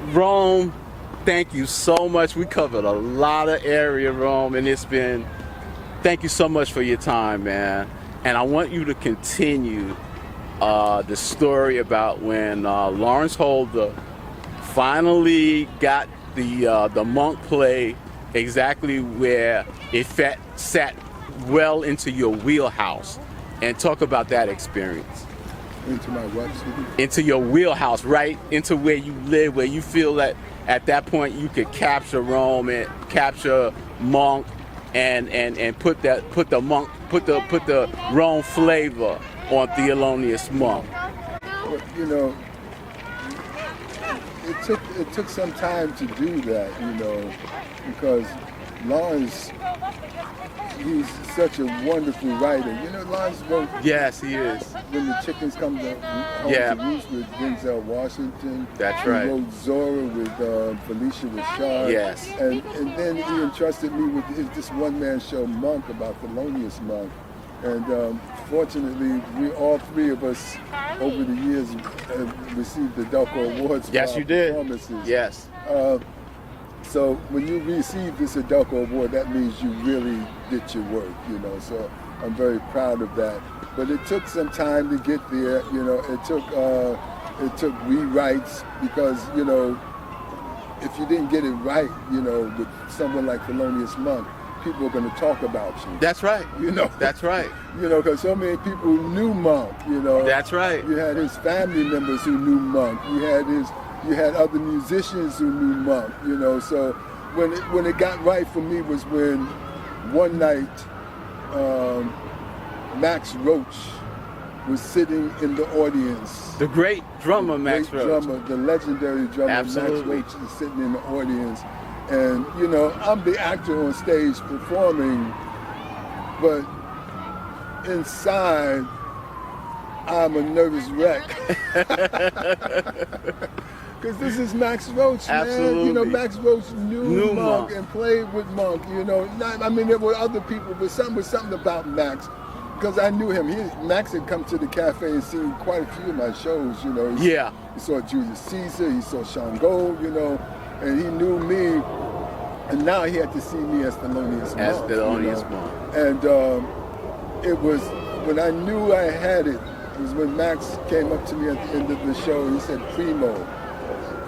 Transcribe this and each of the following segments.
Rome, thank you so much. We covered a lot of area, Rome, and thank you so much for your time, man. And I want you to continue the story about when Lawrence Holder finally got the Monk play exactly where it sat well into your wheelhouse, and talk about that experience. Into my what? Into your wheelhouse, right into where you live, where you feel that at that point you could capture Rome and capture Monk and put the Rome flavor on Thelonious Monk. Well, you know, it took some time to do that, you know, because Lawrence, he's such a wonderful writer. You know, Lawrence wrote. Yes, he is. When the Chickens Come to Home to Roost with Denzel Washington. That's right. He wrote Zora with Felicia Rashad. Yes. And then he entrusted me with this one-man show, Monk, about Thelonious Monk. And fortunately, all three of us over the years received the Delco Awards for yes, our you did. performances. Yes. So when you receive this Delco Award, that means you really did your work, you know. So I'm very proud of that. But it took some time to get there, you know. It took rewrites because, you know, if you didn't get it right, you know, with someone like Thelonious Monk, people are going to talk about you. That's right. You know. That's right. You know, because so many people knew Monk, you know. That's right. You had his family members who knew Monk. You had other musicians who knew Monk, you know. So when it got right for me was when one night Max Roach was sitting in the audience. The great drummer, Max Roach. The legendary drummer, Absolutely. Max Roach is sitting in the audience. And, you know, I'm the actor on stage performing, but inside, I'm a nervous wreck. Because this is Max Roach, man. Absolutely. You know, Max Roach knew Monk and played with Monk, you know. I mean, there were other people, but something about Max. Because I knew him. Max had come to the cafe and seen quite a few of my shows, you know. He saw Julius Caesar, he saw Shango, you know, and he knew me. And now he had to see me as Thelonious Monk. As Thelonious Monk. And it was, when I knew I had it, was when Max came up to me at the end of the show. He said, Primo,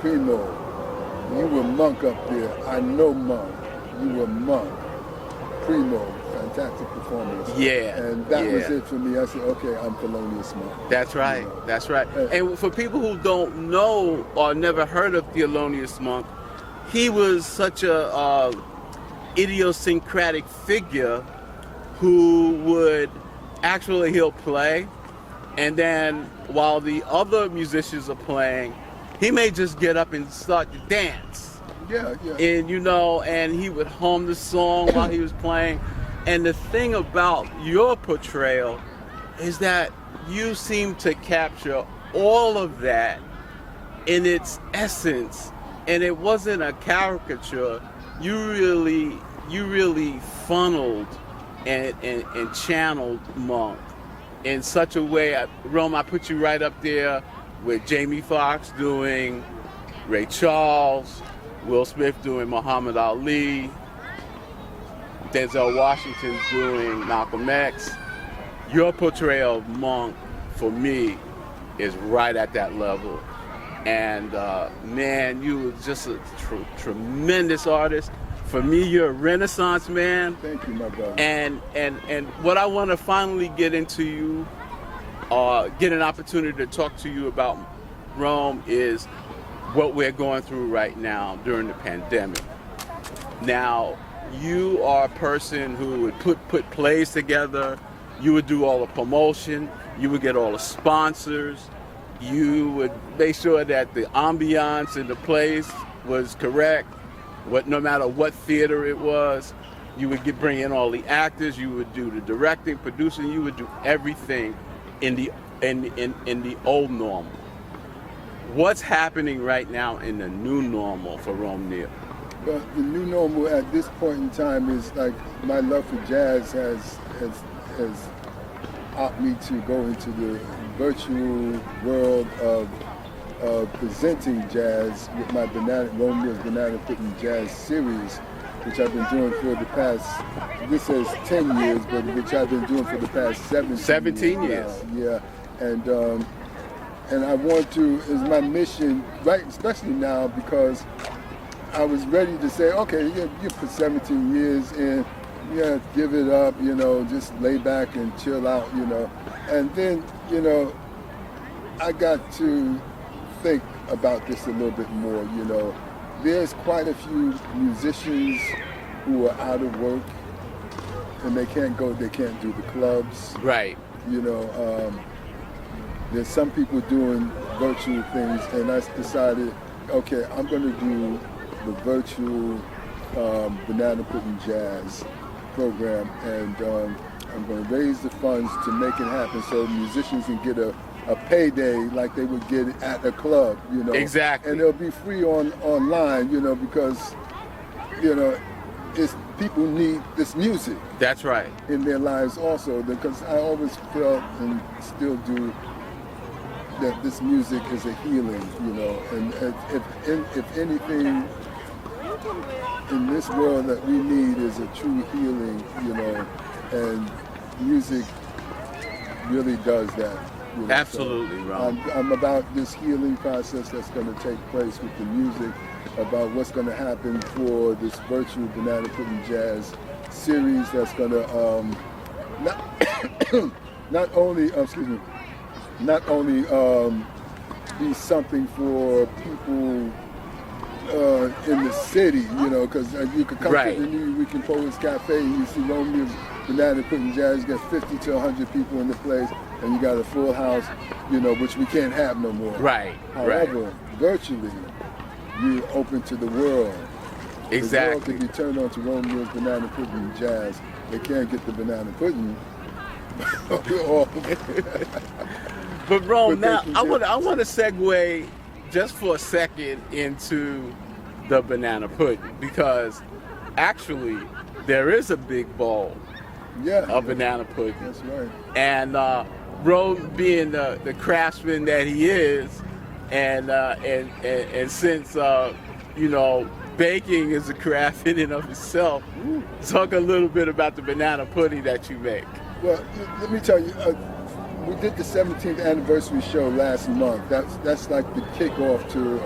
you were Monk up there. I know Monk. You were Monk. Primo, fantastic performance. Yeah. And that was it for me. I said, okay, I'm Thelonious Monk. That's right. You know? That's right. And for people who don't know or never heard of Thelonious Monk, he was such a idiosyncratic figure who would he'll play, and then while the other musicians are playing, he may just get up and start to dance. Yeah. And you know, and he would hum the song while he was playing. And the thing about your portrayal is that you seem to capture all of that in its essence, and it wasn't a caricature. You really funneled and channeled Monk in such a way. Rome, I put you right up there with Jamie Foxx doing Ray Charles, Will Smith doing Muhammad Ali, Denzel Washington doing Malcolm X. Your portrayal of Monk, for me, is right at that level. And man, you were just a tremendous artist. For me, you're a Renaissance man. Thank you, my brother. And what I want to finally get into you, get an opportunity to talk to you about, Rome, is what we're going through right now during the pandemic. Now, you are a person who would put plays together. You would do all the promotion. You would get all the sponsors. You would make sure that the ambiance in the place was correct. No matter what theater it was, you would bring in all the actors. You would do the directing, producing. You would do everything in the old normal. What's happening right now in the new normal for Rome Neal? Well, the new normal at this point in time is like my love for jazz has helped me to go into the virtual world of presenting jazz with my Rome Neal's Banana Pudding Jazz series, which I've been doing for the past, this says 10 years, but which I've been doing for the past 17 years. Yeah, and I want to, is my mission, right, especially now, because I was ready to say, okay, you put 17 years in, yeah, give it up, you know, just lay back and chill out, you know. And then, you know, I got to think about this a little bit more, you know. There's quite a few musicians who are out of work and they can't do the clubs. Right. You know, there's some people doing virtual things, and I decided, okay, I'm going to do the virtual Banana Pudding Jazz program, and I'm going to raise the funds to make it happen so musicians can get a payday like they would get at a club, you know. Exactly. And it'll be free online, you know, because, you know, people need this music. That's right. In their lives also, because I always felt and still do that this music is a healing, you know, and if anything in this world that we need is a true healing, you know, and music really does that. You know? Absolutely, so Ron. I'm about this healing process that's going to take place with the music, about what's going to happen for this virtual Banana Pudding Jazz series that's going to not only be something for people in the city, you know, because you could come to the New Weekend Poets Cafe and you see Rome Neal's Banana Pudding Jazz, you got 50 to 100 people in the place, and you got a full house, you know, which we can't have no more. Right. However, virtually, you're open to the world. Exactly. The world can be turned on to Rome Neal's Banana Pudding Jazz. They can't get the banana pudding. But Rome, now I want to segue just for a second into the banana pudding, because actually there is a big bowl of banana pudding. That's right. And Rome, being the craftsman that he is, and since you know, baking is a craft in and of itself, talk a little bit about the banana pudding that you make. Well, let me tell you, we did the 17th anniversary show last month. That's like the kickoff to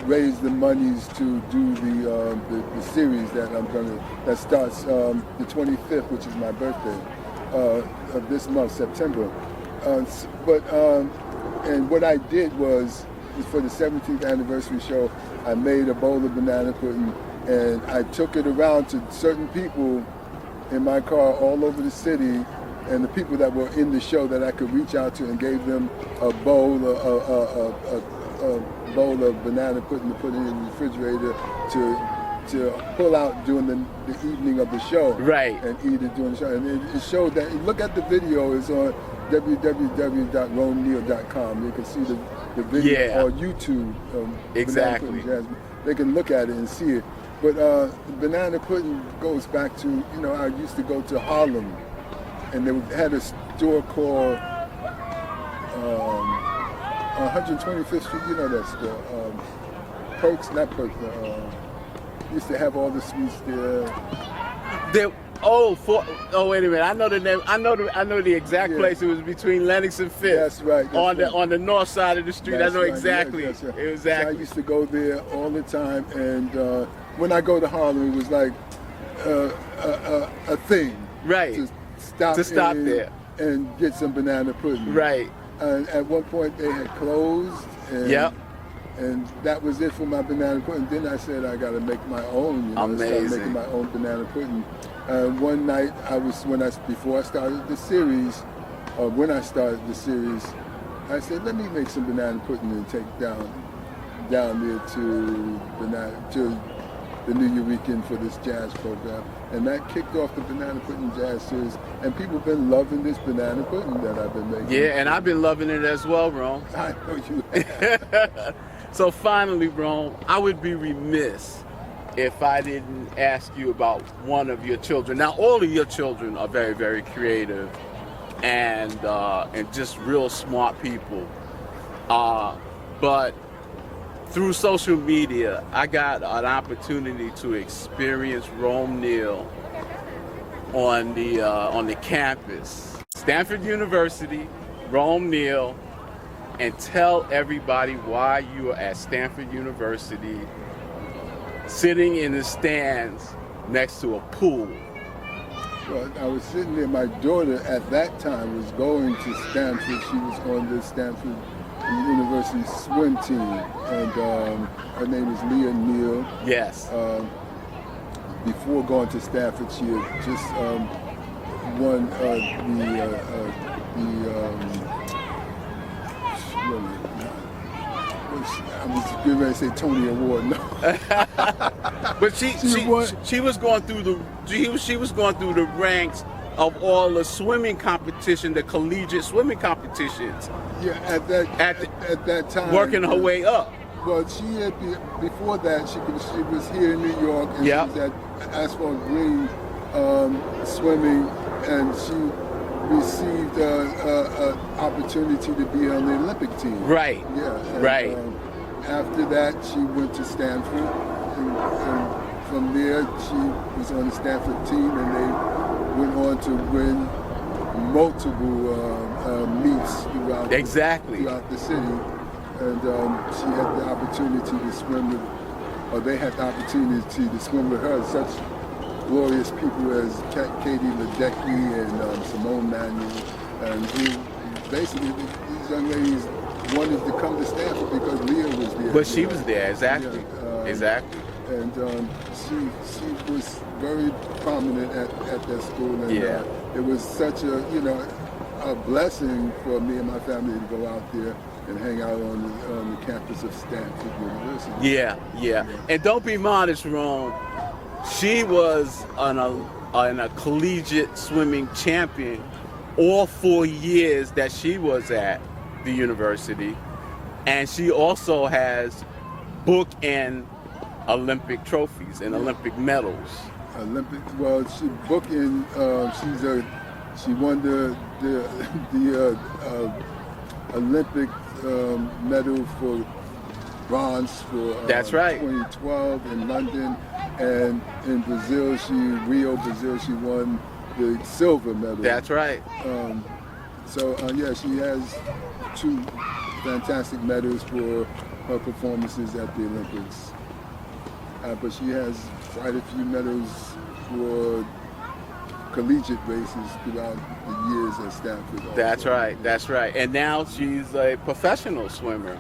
raise the monies to do the series that starts the 25th, which is my birthday of this month, September. And what I did was for the 17th anniversary show, I made a bowl of banana pudding, and I took it around to certain people in my car all over the city, and the people that were in the show that I could reach out to, and gave them a bowl of banana pudding to put in the refrigerator to pull out during the evening of the show, and eat it during the show. And it showed that. Look at the video. It's on www.romeneal.com. You can see the video, or YouTube. Exactly. They can look at it and see it. But banana pudding goes back to, you know, I used to go to Harlem, and they had a store called 125th Street, you know that store. Perks, not Perks. Used to have all the sweets there. Wait a minute. I know the name. I know the exact place. It was between Lenox and Fifth. That's right. On the north side of the street. That's I know right. exactly. Yes, right. Exactly. So I used to go there all the time, and when I go to Harlem, it was like a thing. Right. To stop there and get some banana pudding. Right. And at one point they had closed. And, and that was it for my banana pudding. Then I said I got to make my own. You know, amazing. Start making my own banana pudding. One night before I started the series, when I started the series, I said, let me make some banana pudding and take down there to the New Year weekend for this jazz program. And that kicked off the Banana Pudding Jazz series. And people have been loving this banana pudding that I've been making. Yeah, and I've been loving it as well, Rome. I know you have. So finally, Rome, I would be remiss if I didn't ask you about one of your children. Now, all of your children are very, very creative and just real smart people. But through social media, I got an opportunity to experience Rome Neal on the campus, Stanford University, Rome Neal, and tell everybody why you are at Stanford University, sitting in the stands next to a pool. Well, I was sitting there. My daughter at that time was going to Stanford. She was on the Stanford University swim team, and her name is Lia Neal. Yes. Before going to Stanford, she had just won I was getting ready to say Tony Award. No. But she was going through the ranks of all the swimming competition, the collegiate swimming competitions. Yeah, at that time, working her way up. Well, she had before that. She was here in New York, and yep. she was at Fort Greene swimming, and she received an opportunity to be on the Olympic team. Right. Yeah. And, right. After that, she went to Stanford, and from there, she was on the Stanford team, and they went on to win multiple meets throughout the city. And she had the opportunity to swim with, or they had the opportunity to swim with her. Such glorious people as Katie Ledecky and Simone Manuel, and who basically these young ladies wanted to come to Stanford because Lia was there. But she was there, exactly. Yeah, exactly. And she was very prominent at that school, and yeah. It was such a blessing for me and my family to go out there and hang out on the campus of Stanford University. Yeah, yeah. And don't be modest, Rome. She was a collegiate swimming champion all 4 years that she was at the university, and she also has bookend Olympic trophies and Olympic medals. Well, she bookend. She won the Olympic medal for bronze for that's right. 2012 in London, and in Brazil, Rio, Brazil, she won the silver medal. That's right. Yeah, she has 2 fantastic medals for her performances at the Olympics. But she has quite a few medals for collegiate races throughout the years at Stanford. Also. That's right, that's right. And now she's a professional swimmer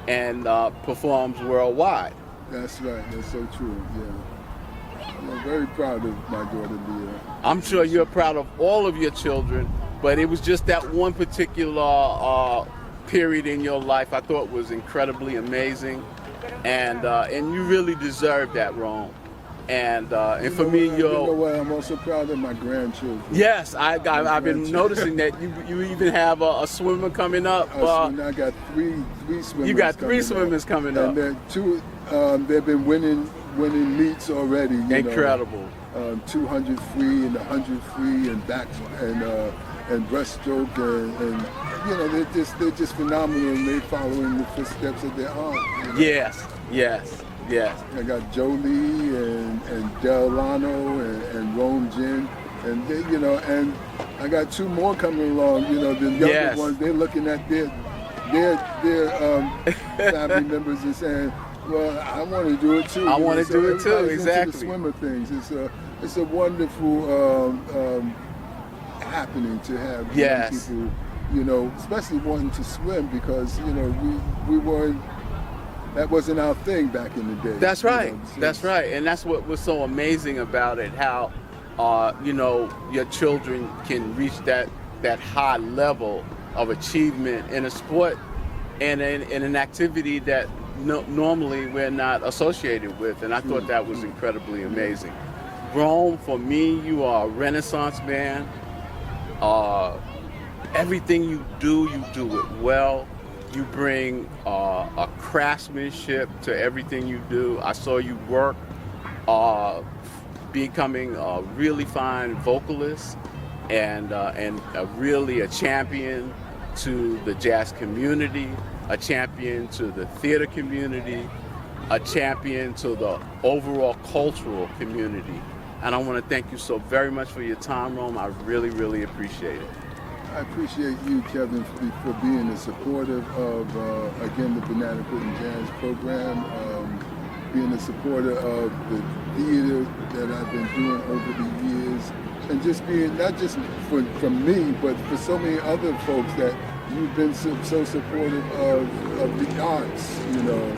and performs worldwide. That's right, that's so true, yeah. I'm very proud of my daughter, Lia. I'm sure you're proud of all of your children, but it was just that one particular period in your life I thought was incredibly amazing, and you really deserve that, Rome. And for me, you know what? I'm also proud of my grandchildren. Yes, I've been noticing that you even have a swimmer coming up. I got three swimmers. You got 3 swimmers coming up. And they're 2. They've been winning meets already. Incredible. 200 free and 100 free and back and breaststroke and they're just phenomenal, and they're following the footsteps of their aunt. Yes. I got Jolie and Delano and Rome Jen, and they, and I got 2 more coming along. The younger ones, they're looking at their family members and saying, "Well, I want to do it too." I want to do it too. Exactly. Into the swimmer things. It's a wonderful happening to have young people, especially wanting to swim, because we weren't. That wasn't our thing back in the day. That's right. That's right. And that's what was so amazing about it, how, your children can reach that high level of achievement in a sport and in an activity that normally we're not associated with. And I thought that was incredibly amazing. Rome, for me, you are a Renaissance man. Everything you do it well. You bring a craftsmanship to everything you do. I saw you work becoming a really fine vocalist and really a champion to the jazz community. a champion to the theater community, a champion to the overall cultural community. And I want to thank you so very much for your time, Rome. I really, really appreciate it. I appreciate you, Kevin, for being a supporter of, again, the Banana Pudding Jazz program, being a supporter of the theater that I've been doing over the years, and just being, not just from me, but for so many other folks that you've been so supportive of the arts, you know,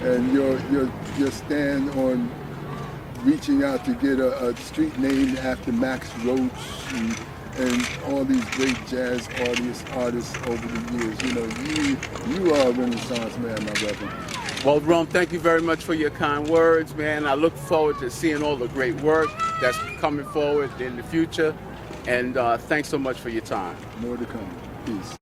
and your stand on reaching out to get a street named after Max Roach and all these great jazz artists over the years. You know, you are a Renaissance man, my brother. Well, Rome, thank you very much for your kind words, man. I look forward to seeing all the great work that's coming forward in the future. And thanks so much for your time. More to come. Peace.